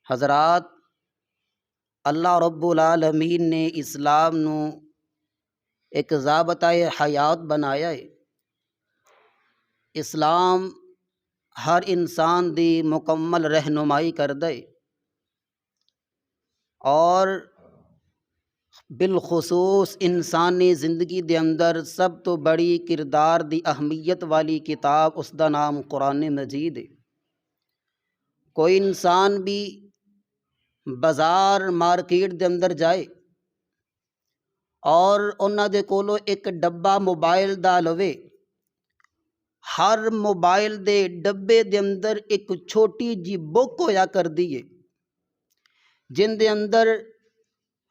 حضرات، اللہ رب العالمین نے اسلام نو ایک ضابطۂ حیات بنایا ہے۔ اسلام ہر انسان دی مکمل رہنمائی کردا ہے اور بالخصوص انسانی زندگی دے اندر سب تو بڑی کردار دی اہمیت والی کتاب اس دا نام قرآن مجید ہے۔ کوئی انسان بھی بازار مارکیٹ دے اندر جائے اور انہاں دے کولوں ایک ڈبہ موبائل دا لوے، ہر موبائل دے ڈبے دے اندر ایک چھوٹی جی بک ہویا کردی ہے جن دے اندر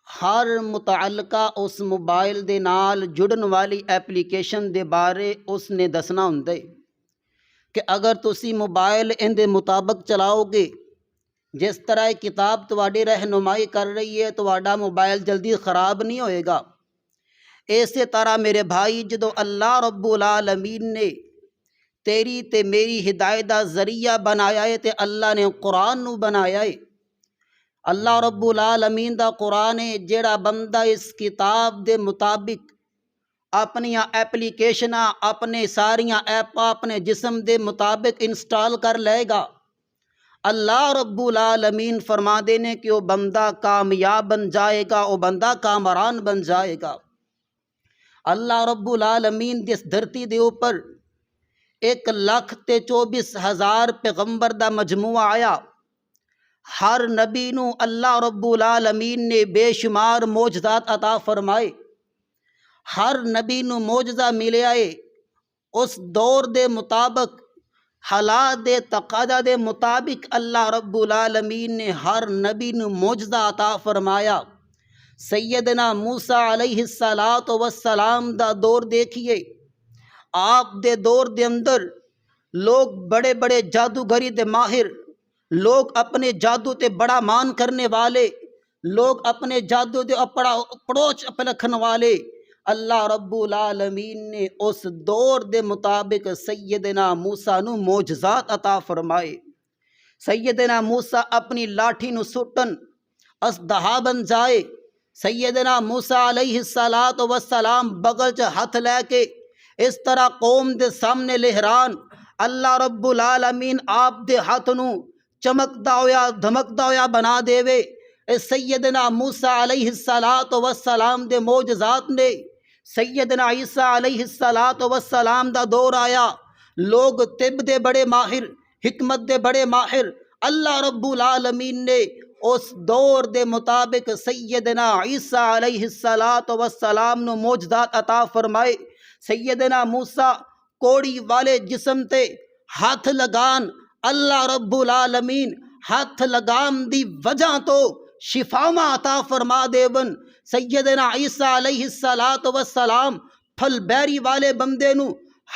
ہر متعلقہ اس موبائل دے نال جڑن والی ایپلیکیشن دے بارے اس نے دسنا ہوندا ہے کہ اگر تسی موبائل ان دے مطابق چلاؤ گے، جس طرح یہ کتاب تواڈی رہنمائی کر رہی ہے، تواڈا موبائل جلدی خراب نہیں ہوئے گا۔ اسی طرح میرے بھائی، جدو اللہ رب العالمین نے تیری تے میری ہدایت دا ذریعہ بنایا ہے تے اللہ نے قرآن نو بنایا ہے۔ اللہ رب العالمین دا قرآن ہے، جیڑا بندہ اس کتاب دے مطابق اپنی ایپلیکیشناں، اپنے ساریاں ایپاں اپنے جسم دے مطابق انسٹال کر لے گا، اللہ رب العالمین فرما دینے کہ وہ بندہ کامیاب بن جائے گا، وہ بندہ کامران بن جائے گا۔ اللہ رب العالمین جس دھرتی دے اوپر 1,24,000 پیغمبر دا مجموعہ آیا، ہر نبی نو اللہ رب العالمین نے بے شمار معجزات عطا فرمائے، ہر نبی نو معجزہ ملیا ہے، اس دور دے مطابق، حالات دے تقاضا دے مطابق اللہ رب العالمین نے ہر نبی نو معجزہ عطا فرمایا۔ سیدنا موسیٰ علیہ السلام دا دور دیکھیے، آپ دے دور دے اندر لوگ بڑے بڑے جادوگری دے ماہر، لوگ اپنے جادو تے بڑا مان کرنے والے، لوگ اپنے جادو دے اپڑا اپروچ رکھن والے، اللہ رب العالمین نے اس دور دے مطابق سیدنا موسیٰ نو معجزات عطا فرمائے۔ سیدنا موسیٰ اپنی لاٹھی نو سٹن اژدہا بن جائے، سیدنا موسیٰ علیہ السلام بغل چ ہاتھ لے کے اس طرح قوم دے سامنے لہران، اللہ رب العالمین آپ دے ہاتھ نو چمکدا ہویا دھمکدا ہویا بنا دیوے۔ سیدنا موسیٰ علیہ السلام دے معجزات نے سیدنا عیسیٰ علیہ السلام دا دور آیا، لوگ طب دے بڑے ماہر، حکمت دے بڑے ماہر، اللہ رب العالمین نے اس دور دے مطابق سیدنا عیسیٰ علیہ السلام نو معجزات عطا فرمائے۔ سیدنا موسیٰ کوڑی والے جسم تے ہاتھ لگان، اللہ رب العالمین ہاتھ لگام دی وجہ تو شفاواں عطا فرما دیون۔ سیدنا عیسیٰ علیہ السلام پھل بیری والے بندے نو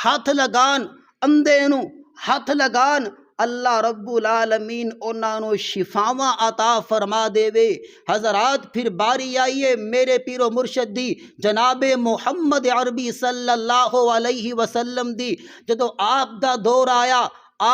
ہاتھ لگان، اندھے نو ہاتھ لگان، اللہ رب العالمین انہاں نو شفاواں عطا فرما دیوے۔ حضرات، پھر باری آئیے میرے پیر و مرشد دی، جناب محمد عربی صلی اللہ علیہ وسلم دی، جدو آپ دا دور آیا،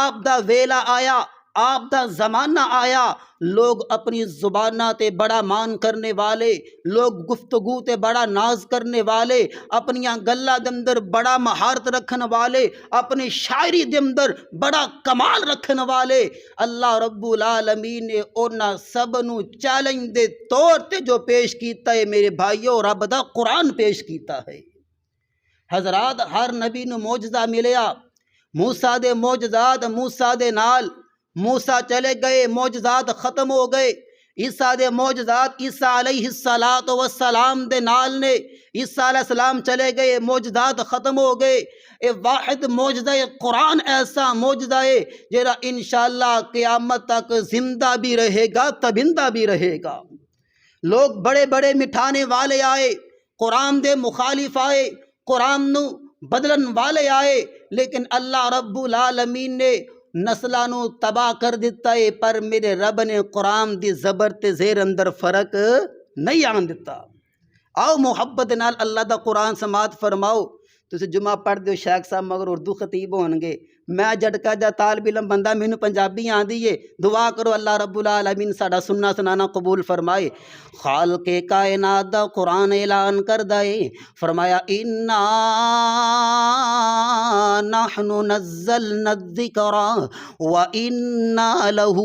آپ دا ویلا آیا، آپ دا زمانہ آیا، لوگ اپنی زبانہ تے بڑا مان کرنے والے، لوگ گفتگو تے بڑا ناز کرنے والے، اپنیاں گلاں دے اندر بڑا مہارت رکھن والے، اپنی شاعری دے اندر بڑا کمال رکھن والے، اللہ رب العالمین نے انہاں سب نو چیلنج دے طور تے جو پیش کیتا ہے میرے بھائیو، رب دا قرآن پیش کیتا ہے۔ حضرات، ہر نبی نو معجزہ ملیا، موسیٰ دے معجزات، موسیٰ دے نال موسیٰ چلے گئے، معجزات ختم ہو گئے۔ عیسیٰ دے معجزات عیسیٰ علیہ السلام دے نال نے، عیسیٰ علیہ السلام چلے گئے، معجزات ختم ہو گئے۔ اے واحد معجزہ قرآن ایسا معجزہ ہے جیڑا انشاءاللہ قیامت تک زندہ بھی رہے گا، تبندہ بھی رہے گا۔ لوگ بڑے بڑے مٹھانے والے آئے، قرآن دے مخالف آئے، قرآن نو بدلن والے آئے، لیکن اللہ رب العالمین نے نسلاں نو تباہ کر دیتا ہے، پر میرے رب نے قرآن دی زبر تے زیر اندر فرق نہیں آن دیتا۔ آؤ محبت نال اللہ دا قرآن سماعت فرماؤ۔ تسی جمعہ پڑھ دیو شیخ صاحب مگر اردو خطیب ہون گے، میں جھٹکا جا طالب علم بندہ مینوں پنجابی آندی ہے دعا کرو اللہ رب العالمین ساڈا سننا سنانا قبول فرمائے خالق کائنات دا قرآن اعلان کردا ہے فرمایا انا نحن نزلنا الذکر وانا لہ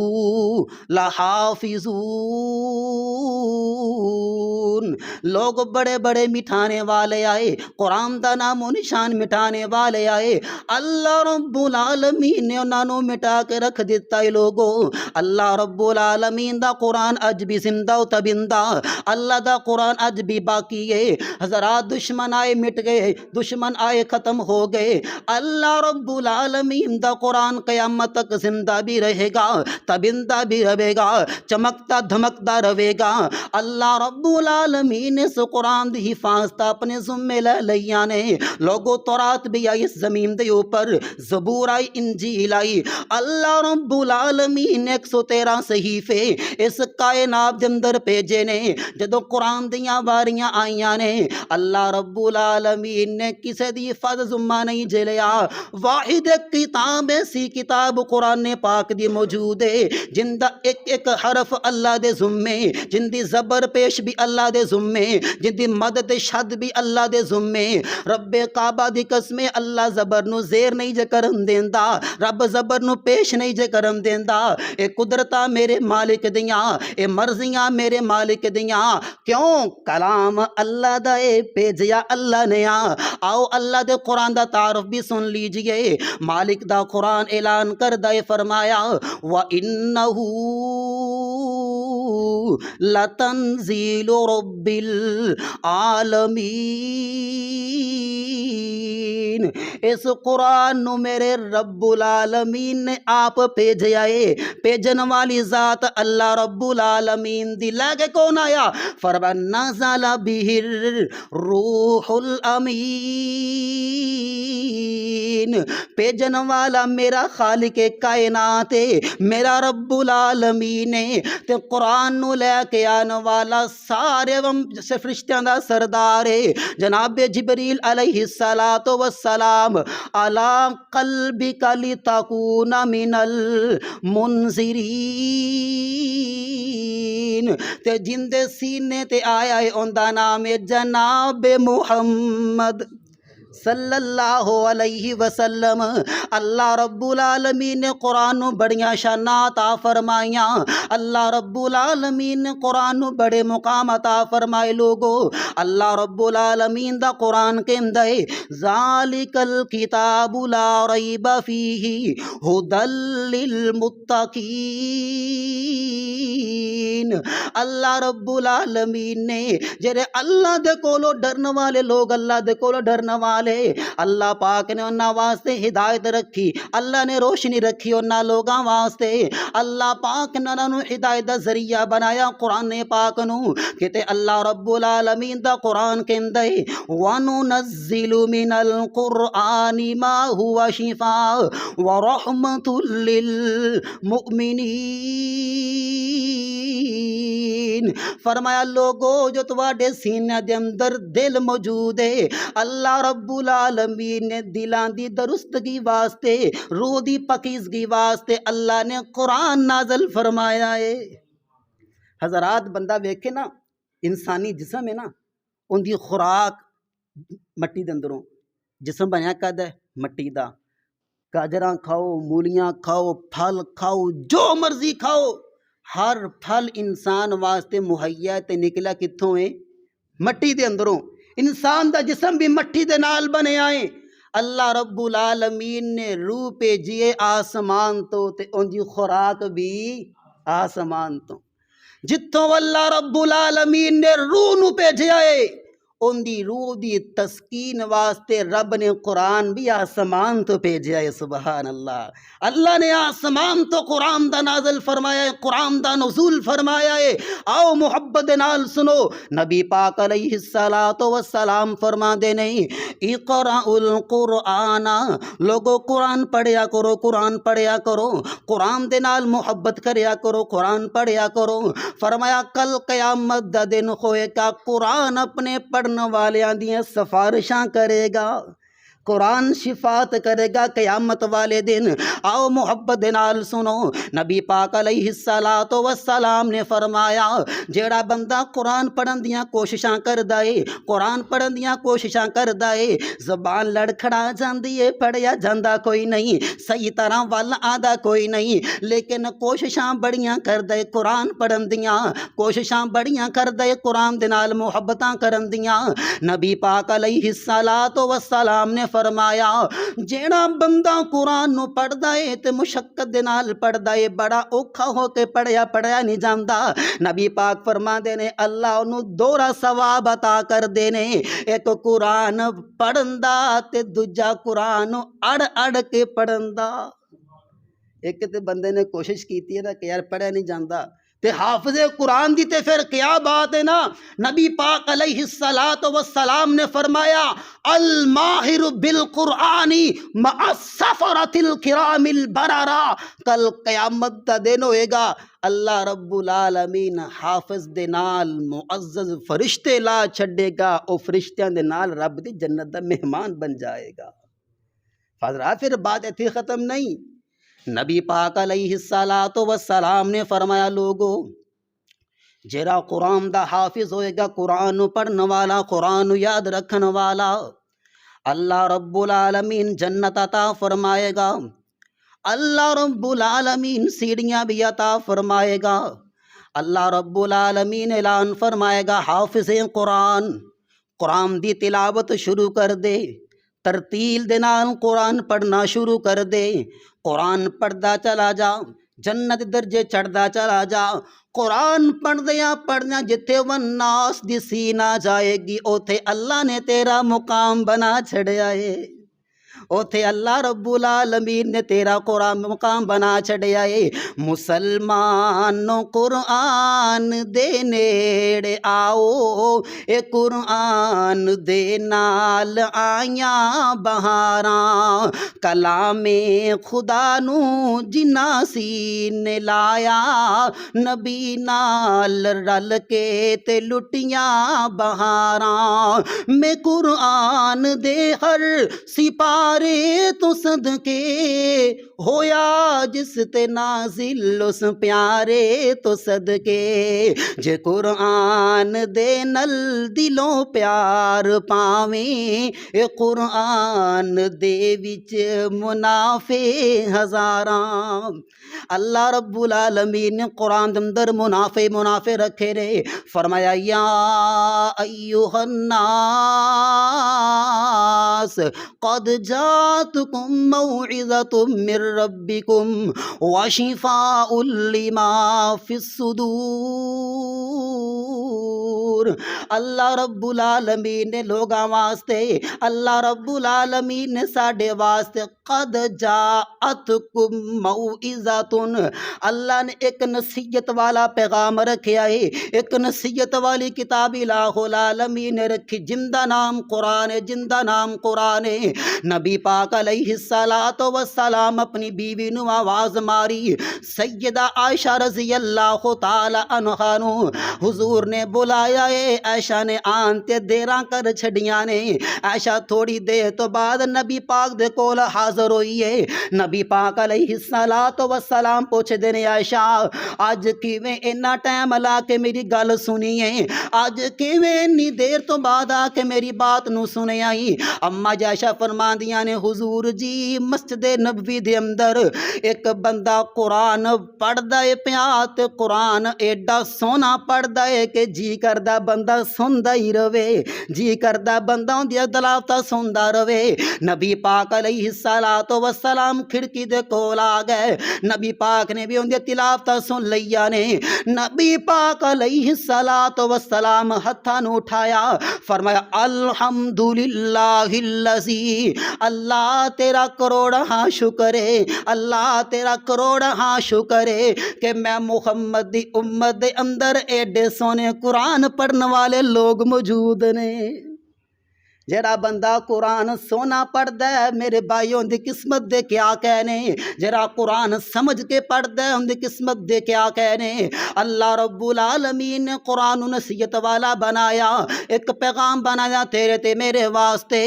لحافظون لوگ بڑے بڑے مٹھانے والے آئے قرآن دا نام و نشان مٹانے والے آئے اللہ رب العالمین نے انہاں نوں مٹا کے رکھ دیتا ہے لوگوں اللہ رب العالمین دا قرآن اج بھی زندہ و تبندہ اللہ دا قرآن اج بھی باقی ہے حضرات دشمن آئے مٹ گئے دشمن آئے ختم ہو گئے اللہ رب العالمین دا قرآن قیامت تک زندہ بھی رہے گا تبندہ بھی رہے گا چمکتا دھمکتا رہے گا اللہ رب العالمین نے اس قرآن دی حفاظت اپنے ذمے لے لیا نے لوگوں تورات بھی آئی اس زمین دے اوپر زبور آئی انجیل آئی اللہ رب العالمین نے 113 صحیفے اس کائنات دے اندر بھیجے نے جدوں قرآن دیاں واریاں آئیاں نے اللہ رب العالمین نے کسے دی حفاظت ذمہ نہیں جلیا واحد ایک کتاب ایسی کتاب قرآن پاک دی موجود ہے جن دا ایک ایک حرف اللہ دے ذمے جن دی زبر پیش بھی اللہ دے ذمے جن دی مدد شد بھی اللہ دے ذمے رب کعبہ دی قسم اللہ زبر نو زیر نہیں جے کرن دیندا رب زبر نو پیش نہیں جے کرن دیندا اے قدرتاں میرے مالک دیاں اے مرضیاں میرے مالک دیاں کیوں کلام اللہ دا اے بھیجیا اللہ نے آؤ اللہ دے قرآن دا تعارف بھی سن لیجئے مالک دا قرآن اعلان کردہ فرمایا وَإِنَّهُ لَتَنزِيلُ رَبِّ العالمین اس قرآن نو میرے رب العالمین نے آپ بھیجیا ہے بھیجن والی ذات اللہ رب العالمین دی لگے کون آیا فَنَزَلَ بِهِ الرُّوحُ الْأَمِينُ بھیجن والا میرا خالق کائنات ہے میرا رب العالمین ہے تے قرآن نو لے کے آنے والا سارے فرشتیاں دا سردار ہے جناب جبریل علیہ السلام علی قلبک لتکون من المنذرین تے جن دے سینے تے آیا ہے ان دا نام ہے جناب محمد صلی اللہ علیہ وسلم اللہ رب العالمین نے قرآن بڑیاں شانات عطا فرمائیاں اللہ رب العالمین نے قرآن بڑے مقام عطا فرمائے لوگو اللہ رب العالمین دا قرآن کے اندر ذالک الکتاب لا ریب فیہ ھدی للمتقین اللہ رب العالمین نے جڑے اللہ دے کولو ڈرن والے لوگ اللہ دے کولو ڈرن والے اللہ پاک نے انہاں واسطے ہدایت رکھی اللہ نے روشنی رکھی انہاں لوگاں واسطے اللہ پاک نے انہاں نوں ہدایت دا ذریعہ بنایا قرآن پاک نوں کہتے اللہ رب العالمین دا قرآن کے اندر وَنُنَزِّلُ مِنَ الْقُرْآنِ مَا هُوَ شِفَاءٌ وَرَحْمَةٌ لِّلْمُؤْمِنِينَ فرمایا لوگو جو تواڈے سینے دے اندر دل موجود ہے اللہ رب العالمین نے دلان دی درستگی واسطے روح دی پاکیزگی واسطے اللہ نے قرآن نازل فرمایا ہے حضرات بندہ ویکھے نا انسانی جسم ہے نا ان دی خوراک مٹی دے اندروں جسم بنیا کد ہے مٹی دا گاجراں کھاؤ مولیاں کھاؤ پھل کھاؤ جو مرضی کھاؤ ہر پھل انسان واسطے مہیا تے نکلا کتھوں ہے مٹی دے اندروں انسان دا جسم بھی مٹی دے نال بنے آئے اللہ رب العالمین نے روح بھیجیے آسمان تو تے ان دی خوراک بھی آسمان تو جتوں اللہ رب العالمین نے روح نو بھیجیا ہے ان دی روح دی تسکین واسطے رب نے قرآن بھی آسمان تو بھیجیا ہے سبحان اللہ اللہ نے آسمان تو قرآن دا نازل فرمایا ہے قرآن دا نزول فرمایا ہے آؤ محبت نال سنو نبی پاک علیہ السلام فرما دے نہیں اقرأ القرآن لوگو قرآن پڑھیا کرو قرآن پڑھیا کرو قرآن دے نال محبت کریا کرو قرآن پڑھیا کرو فرمایا کل قیامت دا دن ہوئے کا قرآن اپنے پڑھنے والیاں دیاں سفارشاں کرے گا قرآن شفاعت کرے گا قیامت والے دن۔ آؤ محبت دے نال سنو، نبی پاک علیہ الصلاۃ والسلام نے فرمایا جیڑا بندہ قرآن پڑھن دیاں کوششاں کردا ہے، قرآن پڑھن دیاں کوششاں کردا ہے، زبان لڑکھڑا جاندی ہے، پڑھیا جاندا کوئی نہیں، صحیح طرح ول آندا کوئی نہیں، لیکن کوششاں بڑیاں کردا ہے قرآن پڑھن دیاں، کوششاں بڑیاں کردا ہے قرآن دے نال محبتاں کرن دیاں۔ نبی پاک علیہ الصلاۃ والسلام نے فرمایا جیڑا بندہ قرآن نو پڑھدا ہے تے مشقت دے نال پڑھدا ہے، بڑا اوکھا ہو کے پڑھیا نہیں جاندا، نبی پاک فرماندے نے اللہ انہوں دوہرا ثواب عطا کر دینے، ایک قرآن پڑھن دا تے دوجا قرآن اڑ اڑ کے پڑھن دا۔ ایک تے بندے نے کوشش کیتی ہے نا کہ یار پڑھیا نہیں جاندا، تے حافظ قرآن دی تے پھر کیا بات ہے نا۔ نبی پاک علیہ الصلاۃ والسلام نے فرمایا الماہر بالقرآن مع السفرۃ الکرام البررہ، کل قیامت دا دن ہوئے گا، اللہ رب العالمین حافظ دے نال معزز فرشتے لا چھڈے گا، او فرشتیاں دے نال رب دی جنت دا مہمان بن جائے گا۔ حضرات پھر بات ایتھے ختم نہیں، نبی پاک علیہ الصلاۃ والسلام نے فرمایا لوگو جیڑا قرآن دا حافظ ہوئے گا، قرآن پڑھن والا، قرآن یاد رکھن والا، اللہ رب العالمین جنت عطا فرمائے گا، اللہ رب العالمین سیڑھیاں بھی عطا فرمائے گا، اللہ رب العالمین اعلان فرمائے گا حافظ قرآن قرآن دی تلاوت شروع کر دے، ترتیل دے نال قرآن پڑھنا شروع کر دے، قرآن پڑھدا چلا جا، جنت درجے چڑھدا چلا جا، قرآن پڑھدیاں جتھے والناس دی سینا جائے گی اوتھے اللہ نے تیرا مقام بنا چھڑیا ہے، اوتھے اللہ رب العالمین نے تیرا قرآن مقام بنا چھڑیا ہے۔ مسلمانوں قرآن دے نیڑے آؤ، اے قرآن دے نال آیاں بہاراں، کلام خدا نو جنا سینے لایا، نبی نال رل کے تے لٹیاں بہاراں، میں قرآن دے ہر سپارے تو صدقے ہویا جس تے نازل اس پیارے تو صدقے، جے قرآن دے نل دلوں پیار پاویں، اے قرآن دے وچ منافع ہزاراں۔ اللہ رب العالمین نے قرآن دے اندر منافع رکھے رہے، فرمایا یا ایھا الناس قد جاتکم موعظۃ من ربکم وشفاء لما فی الصدور۔ اللہ رب العالمین نے لوگاں واسطے، اللہ رب العالمین نے ساڈے واسطے قد جاءتکم موعظۃ، اللہ نے ایک نصیحت والا پیغام رکھیا ہے، ایک نصیحت والی کتاب الہ العالمین نے رکھی، جن دا نام قرآن ہے، جن دا نام قرآن ہے۔ نبی پاک علیہ الصلاۃ والسلام اپنی بیوی نو آواز ماری، سیدہ عائشہ رضی اللہ تعالی عنہا نو حضور نے بلایا ہے، عائشہ نے آن تے دیراں کر چھڑیاں نے، عائشہ تھوڑی دیر تو بعد نبی پاک دے کول حاضر ہوئی ہے، نبی پاک علیہ الصلاۃ والسلام پوچھ دے نے عائشہ اج کیویں اینا ٹائم لا کے میری گل سنی ہے، اج کیویں انی دیر تو بعد آ کے میری بات نو سنے آئی؟ اما عائشہ فرماندیاں نے حضور جی مسجد نبوی دے اندر ایک بندہ قرآن پڑھدا ہے پیا تے قرآن ایڈا سونا پڑھدا ہے کہ جی کردا بندہ سندا ہی رہے، جی کردا بندہ اندیاں تلاوتاں سندا رہے۔ نبی پاک علیہ الصلاۃ والسلام کھڑکی دے کول آ گئے، نبی پاک نے بھی اندیاں تلاوتاں سن لیا نے، نبی پاک علیہ الصلاۃ والسلام ہتھاں نو اٹھایا، فرمایا الحمدللہ الذی، اللہ تیرا کروڑ ہاں شکر ہے، اللہ تیرا کروڑ ہاں شکر ہے کہ میں محمد دی امت دے اندر ایڈے سونے قرآن پڑھن والے لوگ موجود نے۔ جڑا بندہ قرآن سونا پڑھدا ہے میرے بھائیوں دی قسمت دے کیا کہنے، جڑا قرآن سمجھ کے پڑھدا ہے ان دی قسمت دے کیا کہنے۔ اللہ رب العالمین نے قرآن نصیحت والا بنایا، ایک پیغام بنایا تیرے تے میرے واسطے۔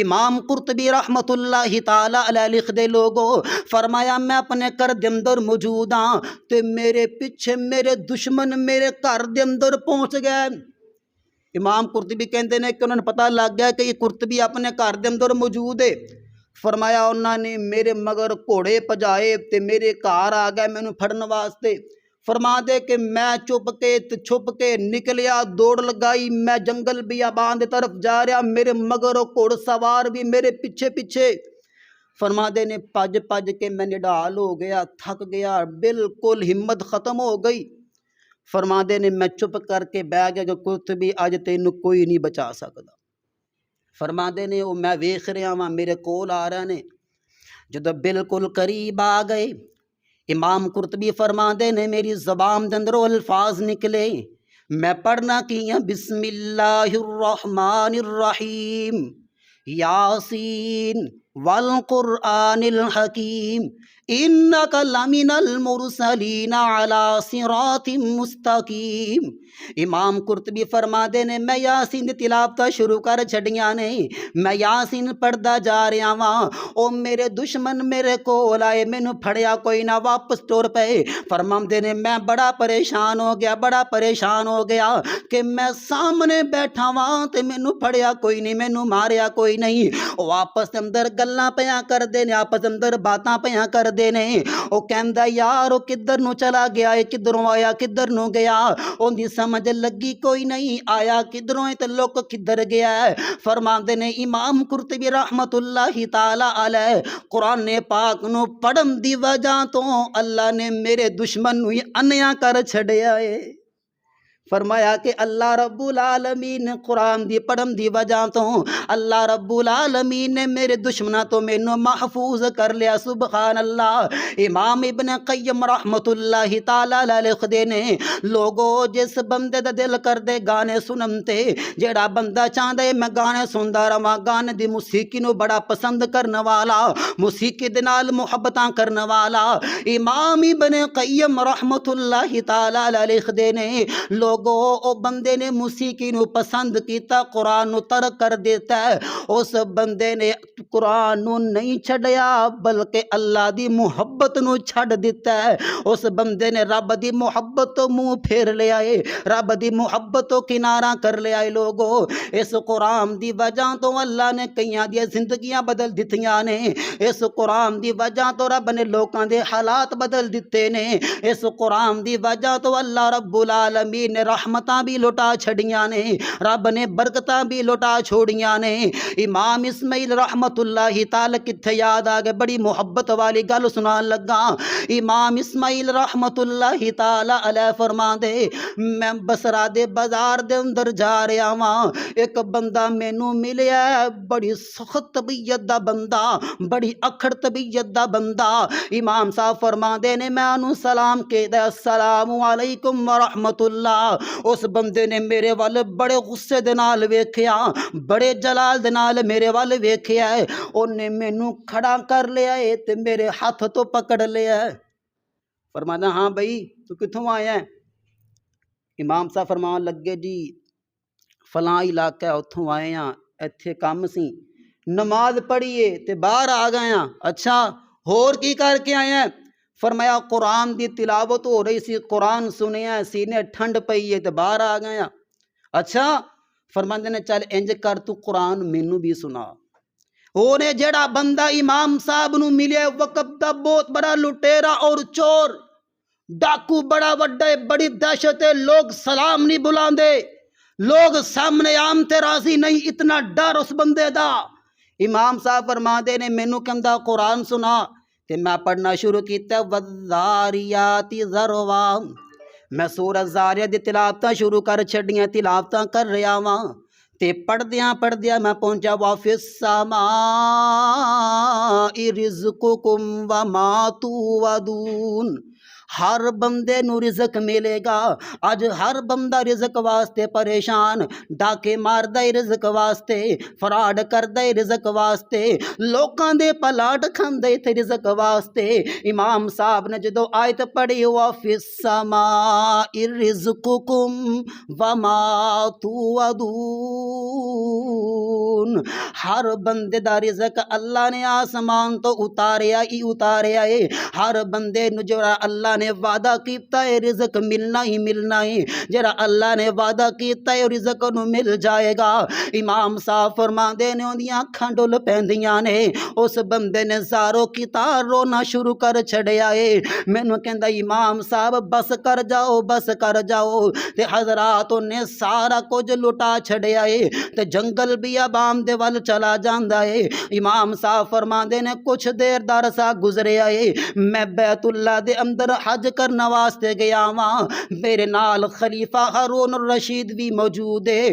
امام قرطبی رحمت اللہ تعالی علیہ لکھ دے لوگو، فرمایا میں اپنے گھر دے اندر موجود ہاں تے میرے پیچھے میرے دشمن میرے گھر دے اندر پہنچ گئے۔ امام قرطبی کہندے نے کہ انہوں نے پتہ لگ گیا کہ یہ قرطبی اپنے گھر دے اندر موجود ہے۔ فرمایا انہوں نے میرے مگر گھوڑے پجائے تے میرے گھر آ گئے مینوں پھڑن واسطے۔ فرما دے کہ میں چھپ کے نکلیا، دوڑ لگائی، میں جنگل بیابان دے طرف جا رہا، میرے مگر گھوڑ سوار بھی میرے پیچھے پیچھے۔ فرما دے نے پج کے میں نڈال ہو گیا، تھک گیا، بالکل ہمت ختم ہو گئی۔ فرما دے نے میں چپ کر کے بیٹھ گیا کہ قرطبی اج تینوں کوئی نہیں بچا سکتا۔ فرما دے نے وہ میں ویکھ رہا ہاں میرے کول آ رہے نے، جدو بالکل قریب آ گئے امام قرطبی فرما دے نے میری زبان دے اندر الفاظ نکلے، میں پڑھنا کیا بسم اللہ الرحمن الرحیم یاسین والقرآن الحکیم انک لمن المرسلین علی صراط مستقیم۔ امام قرطبی فرما دے نے میں یاسین دی تلاوت شروع کر چھڑیاں نے، میں یاسین پڑھدا جا رہا ہاں، او میرے دشمن میرے کول آئے مینوں پھڑیا کوئی نہ، واپس ٹر پئے۔ فرما دے نے میں بڑا پریشان ہو گیا کہ میں سامنے بیٹھا ہاں تے مینوں پھڑیا کوئی نہیں، مینوں ماریا کوئی نہیں۔ او آپس اندر گلاں پیاں کر دے نے، آپس اندر باتاں پیاں کر دے نے۔ او کہندا یار او کدھر نو چلا گیا ہے، کدھروں آیا کدھر نو گیا، اون دی سمجھ لگی کوئی نہیں، آیا کدھروں ہے تے لوک کدھر گیا ہے۔ فرماندے نے امام قرطبی رحمت اللہ تعالی علیہ قرآن پاک نو پڑھن دی وجہ تو اللہ نے میرے دشمن نو انیا کر چھڑیا ہے۔ فرمایا کہ اللہ رب العالمین نے قرآن دی پڑھن دی وجہ تو اللہ رب العالمین نے میرے دشمنوں تو مینوں محفوظ کر لیا، سبحان اللہ۔ امام ابن قیم رحمت اللہ تعالی لکھ دے نے لوگو جس بندے دا دل کر دے گانے سنن تے، جیڑا بندہ چاہندا ہے میں گانے سندا رہواں، گانے دی موسیقی نو بڑا پسند کرن والا، موسیقی دے نال محبتاں کرن والا، امام ابن قیم رحمت اللہ تعالی لکھ دے نے لوگو او بندے نے موسیقی نو پسند کیتا، قرآن نو ترک کر دیتا ہے، اس بندے نے قرآن نو نہیں چھڑیا بلکہ اللہ دی محبت نو چھڑ دیتا ہے۔ اس بندے نے رب دی محبت تو منہ پھیر لیا ہے، رب دی محبت تو کنارہ کر لیا ہے۔ لوگو اس قرآن دی وجہ تو اللہ نے کئیاں دی زندگیاں بدل دتیاں نے، اس قرآن دی وجہ تو رب نے لوکاں دے حالات بدل دیتے نے، اس قرآن دی وجہ تو اللہ رب العالمین نے رحمتاں بھی لٹا چھڑیاں نے، رب نے برکتاں بھی لٹا چھوڑیاں نے۔ امام اسماعیل رحمت اللہ تعالی کتھے یاد آ گئے، بڑی محبت والی گل سنان لگا۔ امام اسماعیل رحمت اللہ تعالی علیہ فرما دے میں بصرہ دے بازار دے اندر جا رہا ہاں، ایک بندہ مینوں ملیا ہے، بڑی سخت طبیعت دا بندہ، بڑی اکھڑ طبیعت دا بندہ۔ امام صاحب فرما دے نے میں انہوں سلام کہدا السلام علیکم ورحمت اللہ۔ اس بندے نے میرے وال بڑے غصے دے نال ویکھیا، بڑے جلال دے نال میرے وال ویکھیا ہے، اونے مینوں کھڑا کر لیا ہے تے میرے ہاتھ تو پکڑ لیا ہے۔ فرمانا ہاں بھائی تو کتھوں آیا ہے؟ امام صاحب فرمان لگے جی فلاں علاقہ اتھوں آئے ہاں، ایتھے کام سی، نماز پڑھیے تے باہر آ گئے ہاں۔ اچھا ہور کی کر کے آئے ہیں؟ فرمایا قرآن دی تلاوت ہو رہی سی، قرآن سنیا، سینے ٹھنڈ پئی ہے تے باہر آ گئے ہاں۔ اچھا فرماندے نے چل انج کر تو قرآن مینوں بھی سنا۔ اونے جڑا بندہ امام صاحب نو ملے وقت دا بہت بڑا لٹیرا اور چور، ڈاکو بڑا وڈا ہے، بڑی دہشت ہے، لوگ سلام نہیں بلاندے، لوگ سامنے آم تے راضی نہیں، اتنا ڈر اس بندے دا۔ امام صاحب فرما دے نے مینوں کہندا قرآن سنا تے میں پڑھنا شروع کیتا والذاریات ذروا، میں سورۃ زاریات دی تلاوتاں شروع کر چھڈیاں، تلاوتاں کر رہا واں تے پڑھدیاں میں پہنچا وفی السماء رزقکم وما توعدون، ہر بندے نو رزق ملے گا۔ اج ہر بندہ رزق واسطے پریشان، ڈاکے ماردا ہے رزق واسطے، فراڈ کردا ہے رزق واسطے، لوکاں دے پلاٹ کھاندا ہے رزق واسطے۔ امام صاحب نے جدو آیت پڑھی وَفِي السَّمَاءِ رِزْقُكُمْ وَمَا تُوعَدُونَ، ہر بندے دا رزق اللہ نے آسمان تو اتاریا ہی اتاریا ہے۔ ہر بندے نو جڑا اللہ نے وعدہ کیتا ہے رزق ملنا ہی ملنا ہے، جڑا اللہ نے وعدہ کیتا ہے رزق نو مل جائے گا۔ امام صاحب فرماندے نے اندیاں اکھاں ڈل پیندیاں نے، اس بندے نے زارو کی تار رونا شروع کر چھڑیا ہے۔ مینوں کہندا امام صاحب بس کر جاؤ بس کر جاؤ، تے حضرات نے سارا کچھ لٹا چھڑیا ہے تے جنگل بیابان دے ول چلا جاندا ہے۔ امام صاحب فرماندے نے کچھ دیر دا عرصہ گزریا ہے، میں بیت اللہ دے اندر حج کرنا واسطے گیا واں، میرے نال خلیفہ ہارون الرشید بھی موجود ہے۔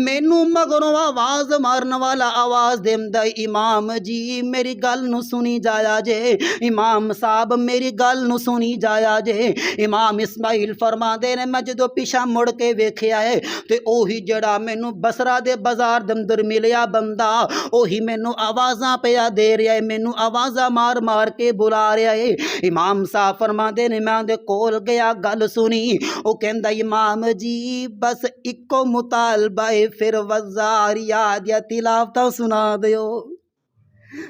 مینوں مگروں آواز مارن والا آواز دیندا امام جی میری گل نو سنی جایا جے، امام صاحب میری گل نو سنی جایا جے۔ امام اسماعیل فرماندے نے میں جدو پیچھا مڑ کے ویکھیا ہے تے اوہی جڑا مینوں بصرہ دے بازار دے اندر ملیا بندہ، اوہی مینوں آوازاں پیا دے رہا ہے، مینوں آوازاں مار مار کے بلا رہا ہے۔ امام صاحب فرماندے نے میں دے کول گیا گل سنی، او کہندا امام جی بس اکو مطالبہ ہے پھر وزاریات یا تلاوتاں سنا دیو،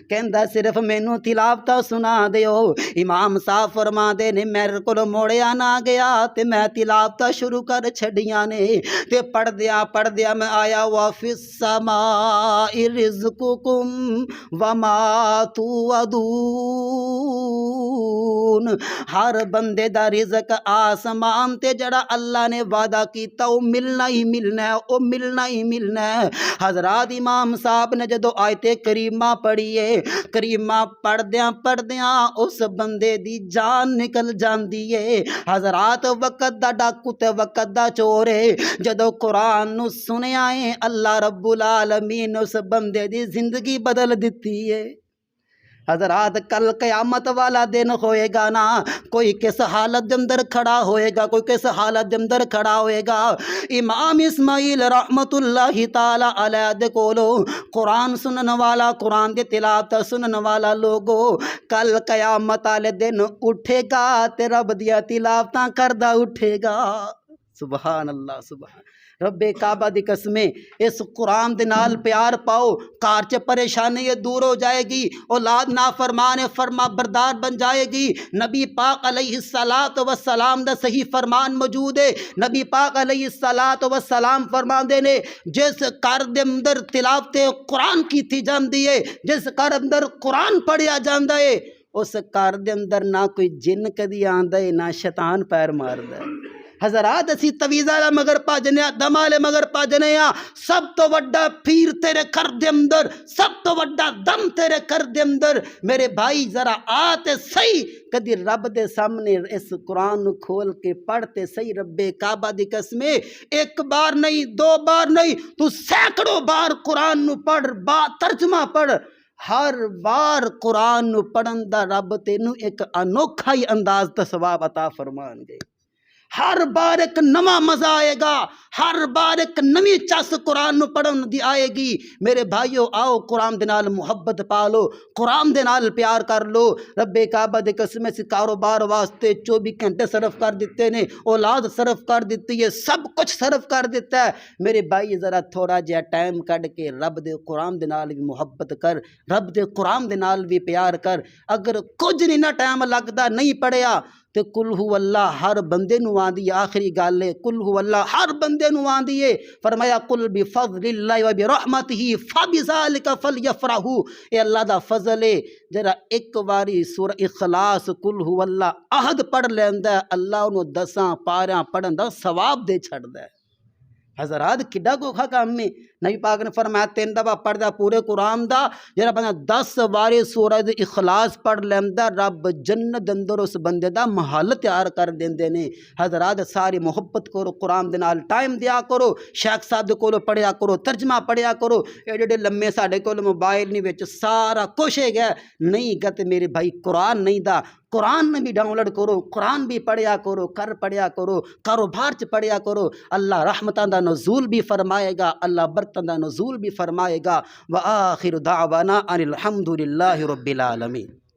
کہندا صرف مینوں تلاوتاں سنا دیو۔ امام صاحب فرماندے نے میرے کول موڑیا نہ گیا تے میں تلاوتاں شروع کر چھڑیاں نے تے پڑھدیاں میں آیا وَفِي السَّمَاءِ رِزْقُكُمْ وَمَا تُوعَدُونَ، ہر بندے دا رزق آسمان تے جڑا اللہ نے وعدہ کیتا او ملنا ہی ملنا ہے، او ملنا ہی ملنا ہے۔ حضرات امام صاحب نے جدو آیت کریمہ پڑھی ہے، کریمہ پڑھدیاں اس بندے دی جان نکل جاندی ہے۔ حضرات وقت دا ڈاکو تے وقت دا چور ہے، جدو قرآن نو سنیا ہے اللہ رب العالمین اس بندے دی زندگی بدل دیتی ہے۔ حضرات کل قیامت والا دن ہوئے گا نا، کوئی کس حالت دے اندر کھڑا ہوئے گا، کوئی کس حالت دے اندر کھڑا ہوئے گا۔ امام اسماعیل رحمت اللہ تعالی علیہ دے کولو قرآن سنن والا، قرآن دی تلاوت سنن والا لوگو کل قیامت والے دن اٹھے گا تے رب دیا تلاوتاں کردا اٹھے گا۔ سبحان اللہ سبحان رب کعبہ دی قسمیں اس قرآن دے نال پیار پاؤ، کار چ پریشانی دور ہو جائے گی، اولاد نافرمان فرما بردار بن جائے گی۔ نبی پاک علیہ السلام دا صحیح فرمان موجود ہے، نبی پاک علیہ السلام فرماندے نے جس گھر دے اندر تلاوت قرآن کیتی جاندی ہے، جس گھر اندر قرآن پڑھیا جاندا ہے، اس گھر دے اندر نہ کوئی جن کدی آندا ہے نہ شیطان پیر ماردا ہے۔ حضرات اسی تویزہ دا مگر پاجنے دمالے مگر پاجنے سب تو وڈا پیر تیرے کر دے اندر، سب تو وڈا دم تیرے کر دے اندر۔ میرے بھائی ذرا آتے صحیح کدی رب دے سامنے اس قرآن نو کھول کے پڑھتے صحیح، رب کعبہ دی قسمیں ایک بار نہیں دو بار نہیں تو سینکڑوں بار قرآن نو پڑھ، با ترجمہ پڑھ، ہر بار قرآن نو پڑھن دا رب تینوں ایک انوکھا ہی انداز تے ثواب عطا فرمان گے۔ ہر بار ایک نواں مزہ آئے گا، ہر بار ایک نوی چس قرآن نو پڑھن دی آئے گی۔ میرے بھائیو آؤ قرآن دے نال محبت پالو، قرآن دے نال پیار کر لو۔ رب کعبہ دے قسم سے کاروبار واسطے 24 گھنٹے صرف کر دیتے نے، اولاد صرف کر دیتی ہے، سب کچھ صرف کر دیتا ہے۔ میرے بھائی ذرا تھوڑا جہا ٹائم کڈ کے رب دے قرآن دے نال بھی محبت کر، رب دے قرآن دے نال بھی پیار کر۔ اگر کچھ نہیں نہ ٹائم لگتا نہیں پڑھیا تے قل ہو اللہ ہر بندے نو آندی ہے، آخری گل ہے قل ہو اللہ ہر بندے نو آندی ہے۔ فرمایا قل بفضل اللہ و برحمتہ فبذلک فلیفرحوا، اے اللہ دا فضل ہے جرا ایک واری سورہ اخلاص قل ہو اللہ احد پڑھ لیندا ہے، اللہ انہوں 10 پاریاں پڑھن دا ثواب دے چھڑدا ہے۔ حضرات کڈا گوکھا کام ہے۔ نبی پاک نے فرمایا 3 دفعہ پڑھدا پورے قرآن دا، جڑا بندہ 10 واری سورہ اخلاص پڑھ لیندا رب جنت اندر اس بندے دا محل تیار کر دیندے نے۔ حضرات ساری محبت کرو، قرآن دے نال ٹائم دیا کرو، شیخ صاحب دے کولوں پڑھیا کرو، ترجمہ پڑھیا کرو۔ ایڈے لمے ساڈے کول موبائل نہیں وچ سارا کچھ ہے گا، نہیں گا تے میرے بھائی قرآن نہیں دا، قرآن بھی ڈاؤنلوڈ کرو، قرآن بھی پڑھیا کرو، پڑھیا کرو، کاروبار چ پڑھیا کرو، اللہ رحمتاں دا نزول بھی فرمائے گا، اللہ برکتاں دا نزول بھی فرمائے گا۔ وآخر دعوانا ان الحمد للہ رب العالمین۔